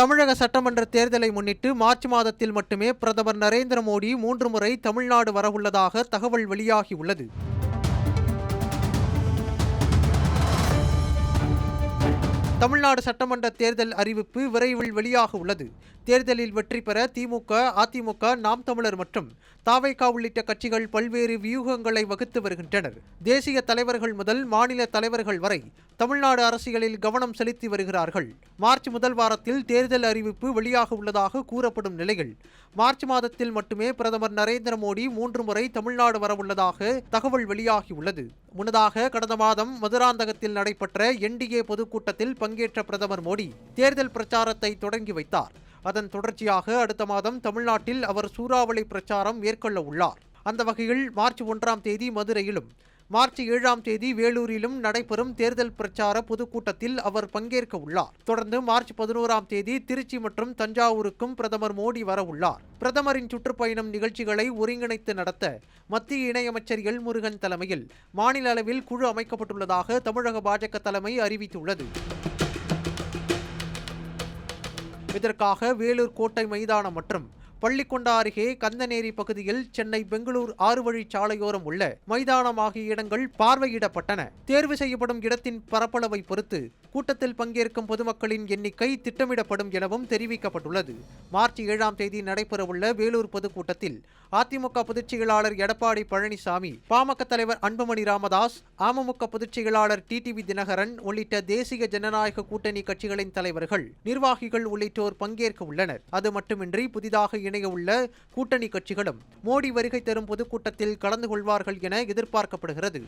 தமிழக சட்டமன்ற தேர்தலை முன்னிட்டு மார்ச் மாதத்தில் மட்டுமே பிரதமர் நரேந்திர மோடி 3 முறை தமிழ்நாடு வரவுள்ளதாக தகவல் வெளியாகியுள்ளது. தமிழ்நாடு சட்டமன்ற தேர்தல் அறிவிப்பு விரைவில் வெளியாக உள்ளது. தேர்தலில் வெற்றி பெற திமுக, அதிமுக, நாம் தமிழர் மற்றும் தாவேகா உள்ளிட்ட கட்சிகள் பல்வேறு வியூகங்களை வகுத்து வருகின்றனர். தேசிய தலைவர்கள் முதல் மாநில தலைவர்கள் வரை தமிழ்நாடு அரசியலில் கவனம் செலுத்தி வருகிறார்கள். மார்ச் முதல் வாரத்தில் தேர்தல் அறிவிப்பு வெளியாக உள்ளதாக கூறப்படும் நிலையில் மார்ச் மாதத்தில் மட்டுமே பிரதமர் நரேந்திர மோடி 3 முறை தமிழ்நாடு வரவுள்ளதாக தகவல் வெளியாகியுள்ளது. முன்னதாக கடந்த மாதம் மதுராந்தகத்தில் நடைபெற்ற என்டிஏ பொதுக்கூட்டத்தில் பங்கேற்ற பிரதமர் மோடி தேர்தல் பிரச்சாரத்தை தொடங்கி வைத்தார். அதன் தொடர்ச்சியாக அடுத்த மாதம் தமிழ்நாட்டில் அவர் சூறாவளி பிரச்சாரம் மேற்கொள்ள உள்ளார். அந்த வகையில் மார்ச் 1ஆம் தேதி மதுரையிலும் மார்ச் 7ஆம் தேதி வேலூரிலும் நடைபெறும் தேர்தல் பிரச்சார பொதுக்கூட்டத்தில் அவர் பங்கேற்க உள்ளார். தொடர்ந்து மார்ச் 11ஆம் தேதி திருச்சி மற்றும் தஞ்சாவூருக்கும் பிரதமர் மோடி வர உள்ளார். பிரதமரின் சுற்றுப்பயணம் நிகழ்ச்சிகளை ஒருங்கிணைத்து நடத்த மத்திய இணையமைச்சர் எல் முருகன் தலைமையில் மாநில அளவில் குழு அமைக்கப்பட்டுள்ளதாக தமிழக பாஜக தலைமை அறிவித்துள்ளது. இதற்காக வேலூர் கோட்டை மைதானம் மற்றும் பள்ளிக்கொண்டா அருகே கந்தநேரி பகுதியில் சென்னை பெங்களூர் 6 வழிச் சாலையோரம் உள்ள மைதானம் ஆகிய இடங்கள் பார்வையிடப்பட்டன. தேர்வு செய்யப்படும் இடத்தின் பரப்பளவை பொறுத்து கூட்டத்தில் பங்கேற்கும் பொதுமக்களின் எண்ணிக்கை திட்டமிடப்படும் எனவும் தெரிவிக்கப்பட்டுள்ளது. மார்ச் 7ஆம் தேதி நடைபெறவுள்ள வேலூர் பொதுக்கூட்டத்தில் அதிமுக பொதுச் செயலாளர் எடப்பாடி பழனிசாமி, பாமக தலைவர் அன்புமணி ராமதாஸ், அமமுக பொதுச் செயலாளர் டிடிவி தினகரன் உள்ளிட்ட தேசிய ஜனநாயக கூட்டணி கட்சிகளின் தலைவர்கள், நிர்வாகிகள் உள்ளிட்டோர் பங்கேற்க உள்ளனர். அது மட்டுமின்றி புதிதாக இணைய உள்ள கூட்டணி கட்சிகளும் மோடி வருகை தரும் பொதுக்கூட்டத்தில் கலந்து கொள்வார்கள் என எதிர்பார்க்கப்படுகிறது.